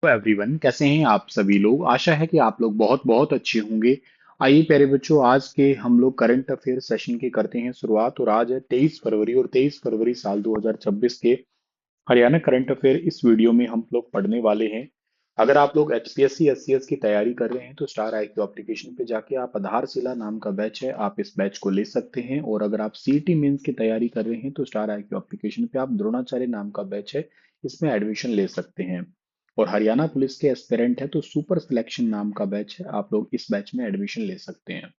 Everyone, कैसे हैं आप सभी लोग। आशा है कि आप लोग बहुत बहुत अच्छे होंगे। आइए प्यारे बच्चों, आज के हम लोग करंट अफेयर सेशन की करते हैं शुरुआत। और आज है 23 फरवरी, और 23 फरवरी साल 2026 के हरियाणा करंट अफेयर इस वीडियो में हम लोग पढ़ने वाले हैं। अगर आप लोग एचपीएससी एससीएस की तैयारी कर रहे हैं तो स्टार आईक्यू एप्लीकेशन पे जाके आप आधारशिला नाम का बैच है, आप इस बैच को ले सकते हैं। और अगर आप सीईटी मेंस की तैयारी कर रहे हैं तो स्टार आईक्यू एप्लीकेशन पे आप द्रोणाचार्य नाम का बैच है, इसमें एडमिशन ले सकते हैं। और हरियाणा पुलिस के एस्पिरेंट है तो सुपर सिलेक्शन नाम का बैच है, आप लोग इस बैच में एडमिशन ले सकते हैं।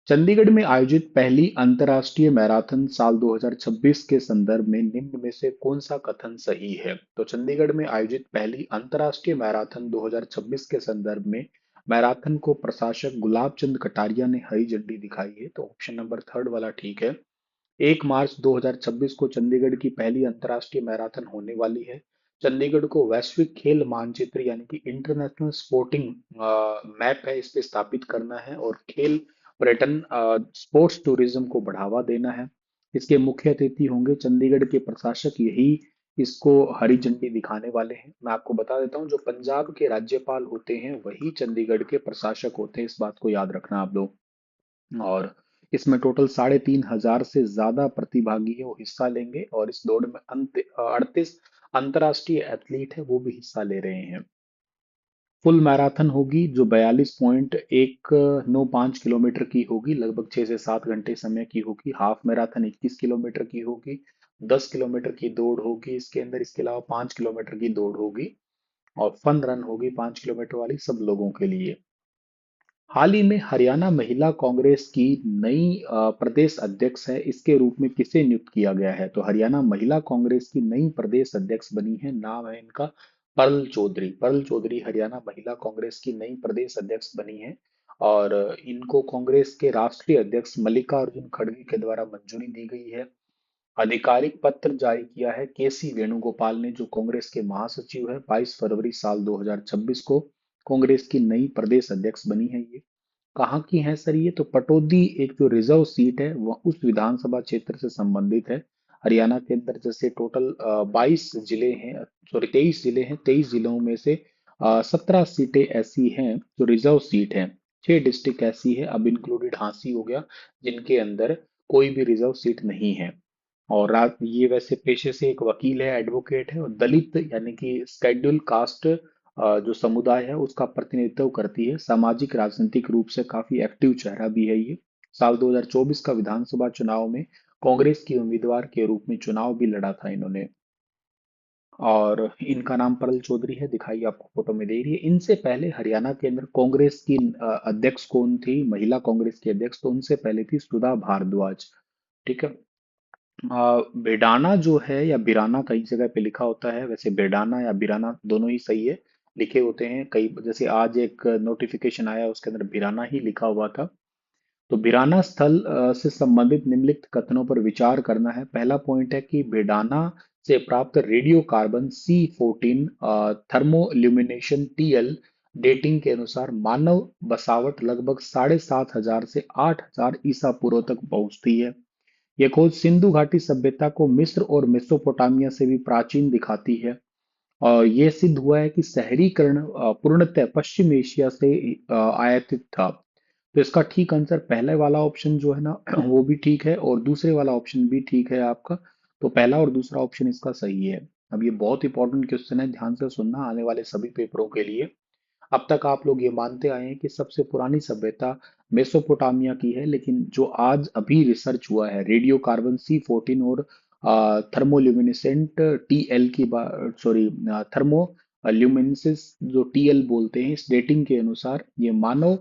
चंडीगढ़ में आयोजित पहली अंतर्राष्ट्रीय मैराथन साल 2026 के संदर्भ में निम्न में से कौन सा कथन सही है। तो चंडीगढ़ में आयोजित पहली अंतर्राष्ट्रीय मैराथन 2026 के संदर्भ में मैराथन को प्रशासक गुलाब चंद कटारिया ने हरी झंडी दिखाई है, तो ऑप्शन नंबर थर्ड वाला ठीक है। 1 मार्च 2026 को चंडीगढ़ की पहली अंतर्राष्ट्रीय मैराथन होने वाली है। चंडीगढ़ को वैश्विक खेल मानचित्र यानी कि इंटरनेशनल स्पोर्टिंग मैप है, इस पे स्थापित करना है और खेल पर्यटन स्पोर्ट्स टूरिज्म को बढ़ावा देना है। इसके मुख्य अतिथि होंगे चंडीगढ़ के प्रशासक, यही इसको हरी झंडी दिखाने वाले हैं। मैं आपको बता देता हूँ, जो पंजाब के राज्यपाल होते हैं वही चंडीगढ़ के प्रशासक होते हैं, इस बात को याद रखना आप लोग। और इसमें टोटल 3,500 से ज्यादा प्रतिभागी है वो हिस्सा लेंगे, और इस दौड़ में 38 अंतर्राष्ट्रीय एथलीट है वो भी हिस्सा ले रहे हैं। फुल मैराथन होगी जो 42.195 किलोमीटर की होगी, लगभग 6 से 7 घंटे समय की होगी। हाफ मैराथन 21 किलोमीटर की होगी। 10 किलोमीटर की दौड़ होगी इसके अंदर, इसके अलावा 5 किलोमीटर की दौड़ होगी। और फन रन होगी 5 किलोमीटर वाली, सब लोगों के लिए। हाल ही में हरियाणा महिला कांग्रेस की नई प्रदेश अध्यक्ष है, इसके रूप में किसे नियुक्त किया गया है। तो हरियाणा महिला कांग्रेस की नई प्रदेश अध्यक्ष बनी है, नाम है इनका परल चौधरी। परल चौधरी हरियाणा महिला कांग्रेस की नई प्रदेश अध्यक्ष बनी है। और इनको कांग्रेस के राष्ट्रीय अध्यक्ष मल्लिकार्जुन खड़गे के द्वारा मंजूरी दी गई है। आधिकारिक पत्र जारी किया है केसी वेणुगोपाल ने, जो कांग्रेस के महासचिव है। 22 फरवरी साल 2026 को कांग्रेस की नई प्रदेश अध्यक्ष बनी है ये। कहाँ की है सर ये, तो पटौदी एक जो रिजर्व सीट है वह उस विधानसभा क्षेत्र से संबंधित है। हरियाणा के अंदर जैसे टोटल 22 जिले हैं, सॉरी 23 जिले हैं, 23 जिलों में से 17 सीटें ऐसी हैं जो रिजर्व सीट हैं। 6 डिस्ट्रिक्ट ऐसी है, अब इंक्लूडेड झांसी हो गया, जिनके अंदर कोई भी रिजर्व सीट नहीं है। और ये वैसे पेशे से एक वकील है, एडवोकेट है, और दलित यानी कि शेड्यूल कास्ट जो समुदाय है उसका प्रतिनिधित्व करती है। सामाजिक राजनीतिक रूप से काफी एक्टिव चेहरा भी है ये। साल 2024 का विधानसभा चुनाव में कांग्रेस की उम्मीदवार के रूप में चुनाव भी लड़ा था इन्होंने। और इनका नाम परल चौधरी है, दिखाई आपको फोटो में दे रही है। इनसे पहले हरियाणा के अंदर कांग्रेस की अध्यक्ष कौन थी, महिला कांग्रेस की अध्यक्ष, तो उनसे पहले थी सुधा भारद्वाज। ठीक है। बेडाना जो है, या बिराना कई जगह पे लिखा होता है, वैसे बेडाना या बिराना दोनों ही सही है, लिखे होते हैं कई। जैसे आज एक नोटिफिकेशन आया उसके अंदर बिराना ही लिखा हुआ था। तो बिराना स्थल से संबंधित निम्नलिखित कथनों पर विचार करना है। पहला पॉइंट है कि बेडाना से प्राप्त radio carbon C14 थर्मोल्यूमिनेशन TL dating के अनुसार मानव बसावट लगभग 7,500 से 8,000 ईसा पूर्व तक पहुंचती है। यह खोज सिंधु घाटी सभ्यता को मिस्र और मेसोपोटामिया से भी प्राचीन दिखाती है। और यह सिद्ध हुआ है कि शहरीकरण पूर्णतः पश्चिम एशिया से आयातित था। तो इसका ठीक आंसर पहले वाला ऑप्शन जो है ना वो भी ठीक है, और दूसरे वाला ऑप्शन भी ठीक है आपका। तो पहला और दूसरा ऑप्शन इसका सही है। अब ये बहुत इंपॉर्टेंट क्वेश्चन है, ध्यान से सुनना आने वाले सभी पेपरों के लिए। अब तक आप लोग ये मानते आए हैं कि सबसे पुरानी सभ्यता मेसोपोटामिया की है, लेकिन जो आज अभी रिसर्च हुआ है रेडियो कार्बन C14 और थर्मोल्यूमिनेसेंट TL की बात, सॉरी थर्मोल्यूमिनेसिस जो TL बोलते हैं, इस डेटिंग के अनुसार ये मानव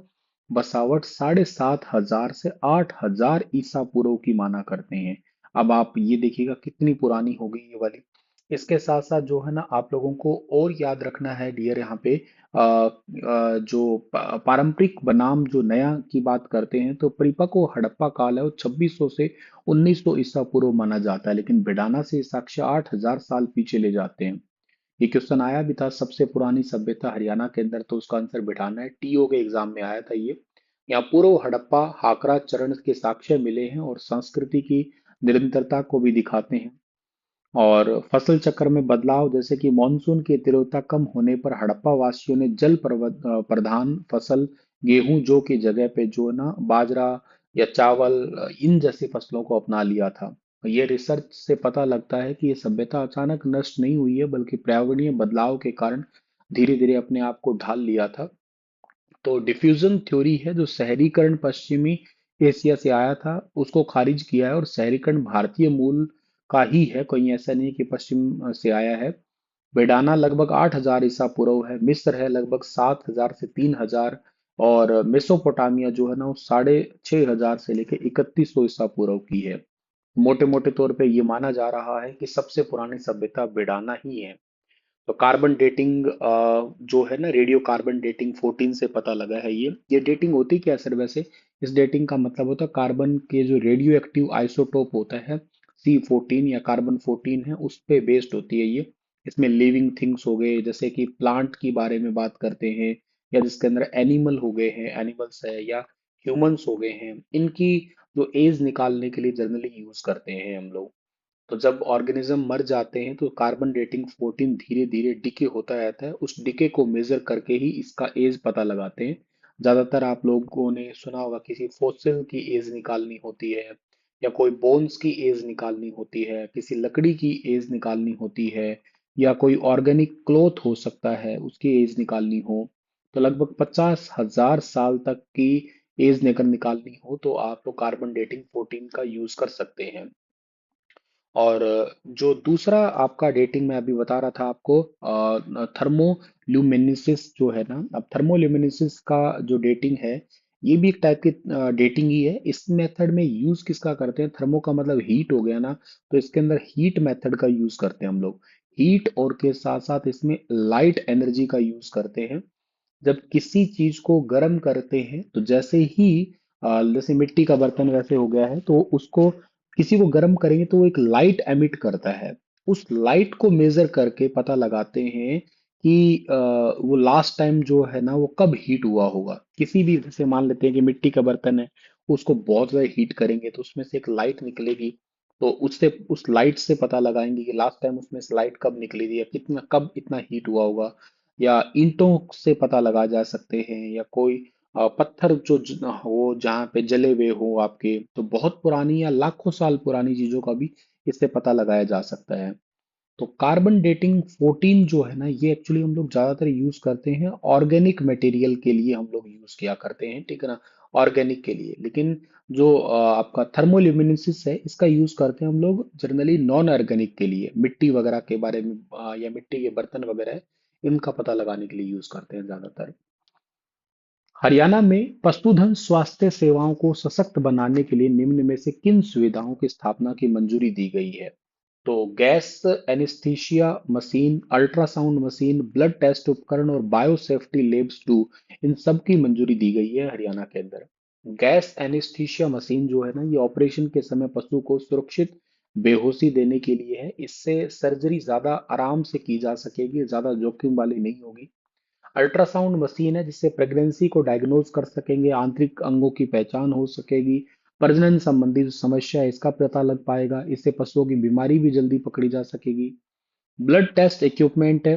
बसावट 7,500 से 8,000 ईसा पूर्व की माना करते हैं। अब आप ये देखिएगा कितनी पुरानी हो गई ये वाली। इसके साथ साथ जो है ना आप लोगों को और याद रखना है डियर, यहाँ पे जो पारंपरिक बनाम जो नया की बात करते हैं, तो परिपक्व हड़प्पा काल है वो 2600 से 1900 ईसा पूर्व माना जाता है, लेकिन बेडाना से साक्ष्य 8,000 साल पीछे ले जाते हैं। ये क्वेश्चन आया भी था, सबसे पुरानी सभ्यता हरियाणा के अंदर, तो उसका आंसर बेडाना है। टीओ के एग्जाम में आया था ये। यहाँ पूर्व हड़प्पा हाकरा चरण के साक्ष्य मिले हैं और संस्कृति की निरंतरता को भी दिखाते हैं। और फसल चक्र में बदलाव, जैसे कि मानसून की तीव्रता कम होने पर हड़प्पा वासियों ने प्रधान फसल गेहूं जौ की जगह पे जो है ना बाजरा या चावल इन जैसी फसलों को अपना लिया था। ये रिसर्च से पता लगता है कि ये सभ्यता अचानक नष्ट नहीं हुई है, बल्कि पर्यावरणीय बदलाव के कारण धीरे धीरे अपने आप को ढाल लिया था। तो डिफ्यूजन थ्योरी है, जो शहरीकरण पश्चिमी एशिया से आया था उसको खारिज किया है, और शहरीकरण भारतीय मूल का ही है, कोई ऐसा नहीं कि पश्चिम से आया है। वेडाना लगभग 8,000 ईसा पूर्व है, मिस्र है लगभग 7,000 से 3,000, और मेसोपोटामिया जो है ना वो 6,500 से लेकर 3100 ईसा पूर्व की है। मोटे मोटे तौर पे ये माना जा रहा है कि सबसे पुरानी सभ्यता वेडाना ही है। तो कार्बन डेटिंग जो है ना, रेडियो कार्बन डेटिंग 14 से पता लगा है। ये डेटिंग होती क्या है सर वैसे? इस डेटिंग का मतलब होता है कार्बन के जो रेडियो एक्टिव आइसोटोप होता है C14 या कार्बन 14 है, उस पे बेस्ड होती है ये। इसमें लिविंग थिंग्स हो गए, जैसे कि प्लांट की बारे में बात करते हैं, या जिसके अंदर एनिमल हो गए हैं, एनिमल्स है, या ह्यूमंस हो गए हैं, इनकी जो एज निकालने के लिए जनरली यूज करते हैं हम लोग। तो जब ऑर्गेनिज्म मर जाते हैं तो कार्बन डेटिंग 14 धीरे धीरे डिके होता रहता है, उस डिके को मेजर करके ही इसका एज पता लगाते हैं। ज्यादातर आप लोगों ने सुना होगा किसी फॉसिल की एज निकालनी होती है, या कोई बोन्स की एज निकालनी होती है, किसी लकड़ी की एज निकालनी होती है, या कोई ऑर्गेनिक क्लोथ हो सकता है उसकी एज निकालनी हो। तो लगभग 50,000 साल तक की एज अगर निकालनी हो तो आप तो कार्बन डेटिंग 14 का यूज कर सकते हैं। और जो दूसरा आपका डेटिंग मैं अभी बता रहा था आपको, थर्मोल्यूमिनेसिस जो है ना, अब थर्मोल्यूमिनेसिस का जो डेटिंग है, ये भी एक टाइप की डेटिंग ही है। इस मेथड में यूज किसका करते हैं? थर्मो का मतलब हीट हो गया ना, तो इसके अंदर हीट मेथड का यूज करते हैं हम लोग। हीट और के साथ साथ इसमें लाइट एनर्जी का यूज करते हैं। जब किसी चीज को गर्म करते हैं तो जैसे ही जैसे मिट्टी का बर्तन वैसे हो गया है, तो उसको किसी को गर्म करेंगे तो वो एक लाइट एमिट करता है। उस लाइट को मेजर करके पता लगाते हैं कि वो लास्ट टाइम जो है ना वो कब हीट हुआ होगा। किसी भी, जैसे मान लेते हैं कि मिट्टी का बर्तन है, उसको बहुत ज्यादा हीट करेंगे तो उसमें से एक लाइट निकलेगी। तो उससे उस लाइट से पता लगाएंगे कि लास्ट टाइम उसमें से लाइट कब निकली थी, या कितना कब इतना हीट हुआ होगा। या ईंटों से पता लगा जा सकते हैं, या कोई पत्थर जो हो जहाँ पे जले हुए हो आपके, तो बहुत पुरानी या लाखों साल पुरानी चीजों का भी इससे पता लगाया जा सकता है। तो कार्बन डेटिंग 14 जो है ना, ये एक्चुअली हम लोग ज्यादातर यूज करते हैं ऑर्गेनिक मटेरियल के लिए, हम लोग यूज किया करते हैं, ठीक है ना, ऑर्गेनिक के लिए। लेकिन जो आपका थर्मोल्यूमिनेसिस है, इसका यूज करते हैं हम लोग जनरली नॉन ऑर्गेनिक के लिए, मिट्टी वगैरह के बारे में, या मिट्टी के बर्तन वगैरह है, इनका पता लगाने के लिए यूज करते हैं ज्यादातर। हरियाणा में पशुधन स्वास्थ्य सेवाओं को सशक्त बनाने के लिए निम्न में से किन सुविधाओं की स्थापना की मंजूरी दी गई है? तो gas anaesthesia machine, ultrasound machine, blood test उपकरण और बायो सेफ्टी लेब्स टू, इन सब की मंजूरी दी गई है हरियाणा के अंदर। गैस एनेस्थीसिया मशीन जो है ना, ये ऑपरेशन के समय पशु को सुरक्षित बेहोशी देने के लिए है। इससे सर्जरी ज्यादा आराम से की जा सकेगी, ज्यादा जोखिम वाली नहीं होगी। अल्ट्रासाउंड मशीन है, जिससे प्रेगनेंसी को डायग्नोज कर सकेंगे, आंतरिक अंगों की पहचान हो सकेगी, प्रजनन संबंधी जो समस्या है इसका पता लग पाएगा, इससे पशुओं की बीमारी भी जल्दी पकड़ी जा सकेगी। ब्लड टेस्ट इक्विपमेंट है,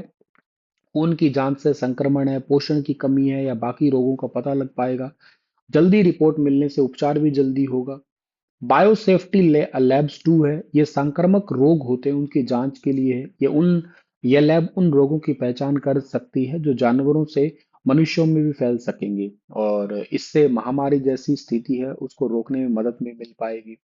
खून की जांच से संक्रमण है, पोषण की कमी है, या बाकी रोगों का पता लग पाएगा। जल्दी रिपोर्ट मिलने से उपचार भी जल्दी होगा। बायोसेफ्टी लैब्स टू है, ये संक्रामक रोग होते हैं उनकी जांच के लिए है। ये लैब उन रोगों की पहचान कर सकती है जो जानवरों से मनुष्यों में भी फैल सकेंगे, और इससे महामारी जैसी स्थिति है उसको रोकने में मदद में मिल पाएगी।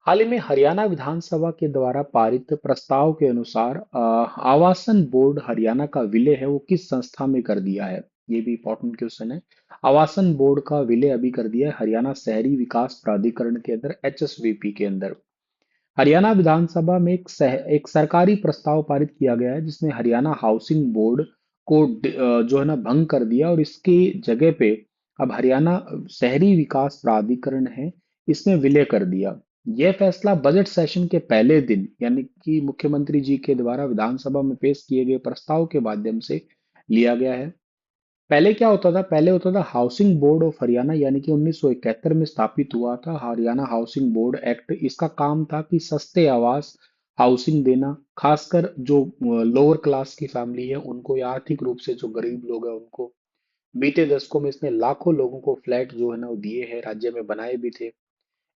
हाल ही में हरियाणा विधानसभा के द्वारा पारित प्रस्ताव के अनुसार आवासन बोर्ड हरियाणा का विलय है वो किस संस्था में कर दिया है? ये भी इंपॉर्टेंट क्वेश्चन है। आवासन बोर्ड का विलय अभी कर दिया है हरियाणा शहरी विकास प्राधिकरण के अंदर, HSVP के अंदर। हरियाणा विधानसभा में एक सरकारी प्रस्ताव पारित किया गया है, जिसमें हरियाणा हाउसिंग बोर्ड को जो है ना भंग कर दिया, और इसकी जगह पे अब हरियाणा शहरी विकास प्राधिकरण है, इसमें विलय कर दिया। यह फैसला बजट सेशन के पहले दिन, यानी कि मुख्यमंत्री जी के द्वारा विधानसभा में पेश किए गए प्रस्ताव के माध्यम से लिया गया है। पहले क्या होता था? पहले होता था हाउसिंग बोर्ड ऑफ हरियाणा, यानी कि 1971 में स्थापित हुआ था हरियाणा हाउसिंग बोर्ड एक्ट। इसका काम था कि सस्ते आवास हाउसिंग देना, खासकर जो लोअर क्लास की फैमिली है उनको या आर्थिक रूप से जो गरीब लोग हैं उनको। बीते दशकों में इसने लाखों लोगों को फ्लैट जो है ना वो दिए हैं, राज्य में बनाए भी थे।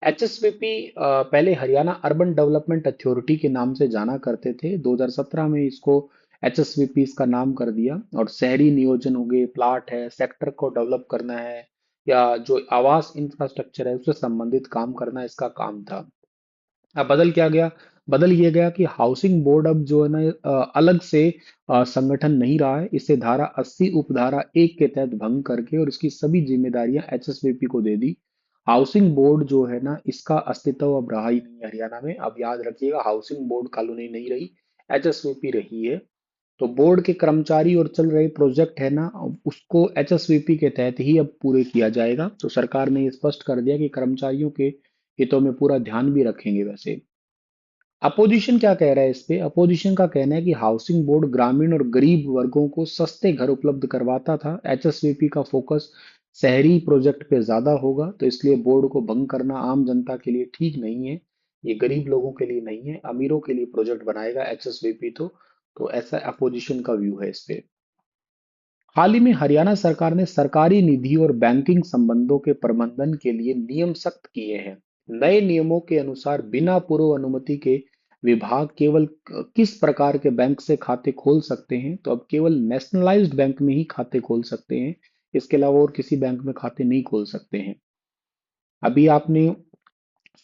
एचएसवीपी पहले हरियाणा अर्बन डेवलपमेंट अथॉरिटी के नाम से जाना करते थे। 2017 में इसको एचएसवीपी इसका नाम कर दिया। और शहरी नियोजन हो गए, प्लाट है, सेक्टर को डेवलप करना है, या जो आवास इंफ्रास्ट्रक्चर है उससे संबंधित काम करना इसका काम था। अब बदल क्या गया? बदल ये गया कि हाउसिंग बोर्ड अब जो है ना अलग से संगठन नहीं रहा है। इसे धारा 80 उपधारा 1 के तहत भंग करके और इसकी सभी जिम्मेदारियां एचएसवीपी को दे दी। हाउसिंग बोर्ड जो है ना इसका अस्तित्व अब रहा ही नहीं है हरियाणा में। अब याद रखिएगा, हाउसिंग बोर्ड कॉलोनी नहीं रही, एचएसवीपी रही है। तो बोर्ड के कर्मचारी और चल रहे प्रोजेक्ट है ना, उसको एचएसवीपी के तहत ही अब पूरे किया जाएगा। तो सरकार ने ये स्पष्ट कर दिया कि कर्मचारियों के हितों में पूरा ध्यान भी रखेंगे। वैसे अपोजिशन क्या कह रहा है इस पे? अपोजिशन का कहना है कि हाउसिंग बोर्ड ग्रामीण और गरीब वर्गों को सस्ते घर उपलब्ध करवाता था। एचएसवीपी का फोकस शहरी प्रोजेक्ट पे ज्यादा होगा, तो इसलिए बोर्ड को भंग करना आम जनता के लिए ठीक नहीं है। ये गरीब लोगों के लिए नहीं है, अमीरों के लिए प्रोजेक्ट बनाएगा एचएसवीपी। तो ऐसा अपोजिशन का व्यू है इस पे। हाल ही में हरियाणा सरकार ने सरकारी निधि और बैंकिंग संबंधों के प्रबंधन के लिए नियम सख्त किए हैं। नए नियमों के अनुसार बिना पूर्व अनुमति के विभाग केवल किस प्रकार के बैंक से खाते खोल सकते हैं? तो अब केवल नेशनलाइज्ड बैंक में ही खाते खोल सकते हैं। इसके अलावा और किसी बैंक में खाते नहीं खोल सकते हैं। अभी आपने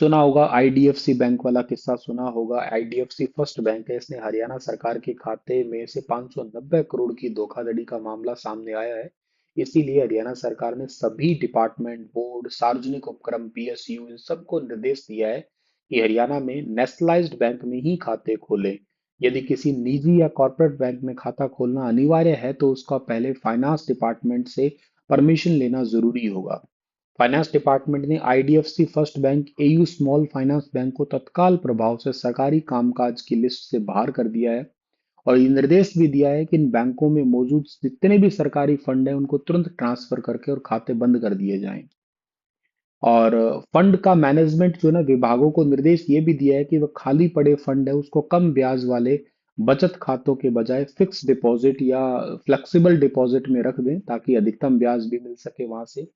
सुना होगा आईडीएफसी बैंक वाला किस्सा सुना होगा। आईडीएफसी फर्स्ट बैंक है, इसने हरियाणा सरकार के खाते में से 590 करोड़ की धोखाधड़ी का मामला सामने आया है। इसीलिए हरियाणा सरकार ने सभी डिपार्टमेंट, बोर्ड, सार्वजनिक उपक्रम, पीएसयू इन सबको निर्देश दिया है कि हरियाणा में नेशनलाइज्ड बैंक में ही खाते खोलें। यदि किसी निजी या कॉर्पोरेट बैंक में खाता खोलना अनिवार्य है तो उसका पहले फाइनेंस डिपार्टमेंट से परमिशन लेना जरूरी होगा। फाइनेंस डिपार्टमेंट ने IDFC first bank, AU small finance bank को तत्काल प्रभाव से सरकारी कामकाज की लिस्ट से बाहर कर दिया है। और ये निर्देश भी दिया है कि इन बैंकों में मौजूद जितने भी सरकारी फंड हैं उनको तुरंत ट्रांसफर करके और खाते बंद कर दिए जाएं। और फंड का मैनेजमेंट जो है ना, विभागों को निर्देश ये भी दिया है कि वह खाली पड़े फंड है उसको कम ब्याज वाले बचत खातों के बजाय फिक्स डिपॉजिट या फ्लेक्सिबल डिपॉजिट में रख दें, ताकि अधिकतम ब्याज भी मिल सके वहां से।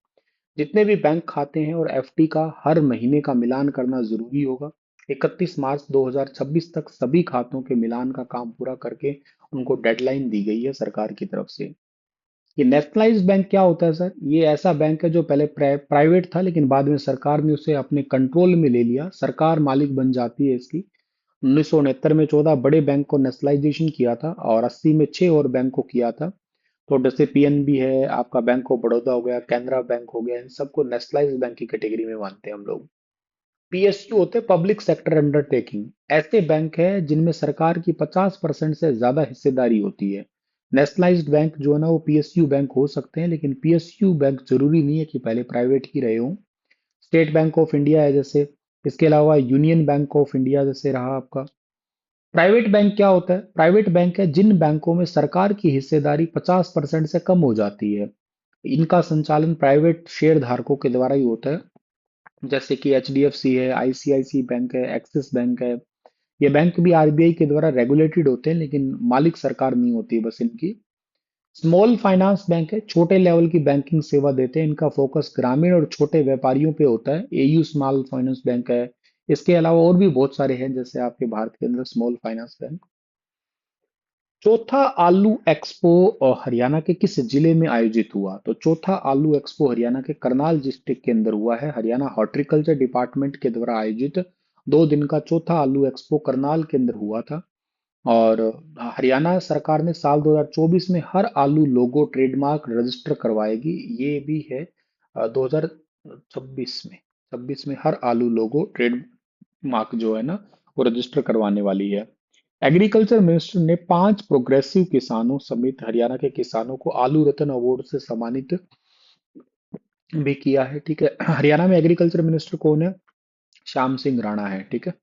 जितने भी बैंक खाते हैं और एफडी का हर महीने का मिलान करना जरूरी होगा। 31 मार्च 2026 तक सभी खातों के मिलान का काम पूरा करके उनको डेडलाइन दी गई है सरकार की तरफ से। ये नेशनलाइज्ड बैंक क्या होता है सर? ये ऐसा बैंक है जो पहले प्राइवेट था, लेकिन बाद में सरकार ने उसे अपने कंट्रोल में ले लिया, सरकार मालिक बन जाती है इसकी। 1969 में 14 बड़े बैंक को नेशनलाइजेशन किया था और 80 में 6 और बैंक को किया था। तो जैसे पीएनबी है, आपका बैंक ऑफ बड़ौदा हो गया, कैनरा बैंक हो गया, इन सबको नेशनलाइज्ड बैंक की कैटेगरी में मानते हैं हम लोग। पीएसयू होते हैं पब्लिक सेक्टर अंडरटेकिंग। ऐसे बैंक है जिनमें सरकार की 50% से ज्यादा हिस्सेदारी होती है। नेशनलाइज्ड बैंक जो है ना वो पीएसयू बैंक हो सकते हैं, लेकिन पीएसयू बैंक जरूरी नहीं है कि पहले प्राइवेट ही रहे हों। स्टेट बैंक ऑफ इंडिया है जैसे, इसके अलावा यूनियन बैंक ऑफ इंडिया जैसे रहा आपका। प्राइवेट बैंक क्या होता है? प्राइवेट बैंक है जिन बैंकों में सरकार की हिस्सेदारी 50% से कम हो जाती है। इनका संचालन प्राइवेट शेयर धारकों के द्वारा ही होता है। जैसे कि एचडीएफसी है, आईसीआईसी बैंक है, एक्सिस बैंक है। ये बैंक भी आरबीआई के द्वारा रेगुलेटेड होते हैं, लेकिन मालिक सरकार नहीं होती है बस इनकी। स्मॉल फाइनेंस बैंक है, छोटे लेवल की बैंकिंग सेवा देते हैं। इनका फोकस ग्रामीण और छोटे व्यापारियों पे होता है। एयू स्मॉल फाइनेंस बैंक है। इसके अलावा और भी बहुत सारे हैं, जैसे आपके भारत के अंदर स्मॉल फाइनेंस बैंक। चौथा आलू एक्सपो हरियाणा के किस जिले में आयोजित हुआ? तो चौथा आलू एक्सपो हरियाणा के करनाल डिस्ट्रिक्ट के अंदर हुआ है। हरियाणा हॉर्टिकल्चर डिपार्टमेंट के द्वारा आयोजित 2 दिन का चौथा आलू एक्सपो करनाल के अंदर हुआ था। और हरियाणा सरकार ने साल 2024 में हर आलू लोगो ट्रेडमार्क रजिस्टर करवाएगी। ये भी है 2026 में हर आलू लोगो ट्रेडमार्क जो है ना वो रजिस्टर करवाने वाली है। एग्रीकल्चर मिनिस्टर ने 5 प्रोग्रेसिव किसानों समेत हरियाणा के किसानों को आलू रत्न अवार्ड से सम्मानित भी किया है। ठीक है, हरियाणा में एग्रीकल्चर मिनिस्टर कौन है? श्याम सिंह राणा है। ठीक है,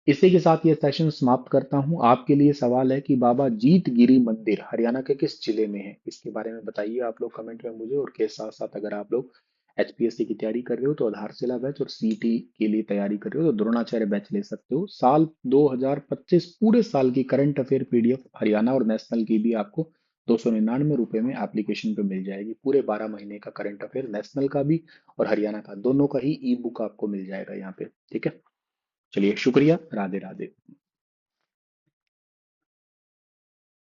इसी के साथ ये सेशन समाप्त करता हूँ। आपके लिए सवाल है कि बाबा जीत गिरी मंदिर हरियाणा के किस जिले में है? इसके बारे में बताइए आप लोग कमेंट में मुझे। और के साथ साथ अगर आप लोग एचपीएससी की तैयारी कर रहे हो तो आधारशिला बैच, और सीटी के लिए तैयारी कर रहे हो तो द्रोणाचार्य बैच ले सकते हो। साल 2025 पूरे साल की करंट अफेयर पीडीएफ हरियाणा और नेशनल की भी आपको 299 रुपये में एप्लीकेशन पे मिल जाएगी। पूरे 12 महीने का करंट अफेयर नेशनल का भी और हरियाणा का दोनों का ही ई बुक आपको मिल जाएगा यहाँ पे। ठीक है, चलिए शुक्रिया, राधे राधे।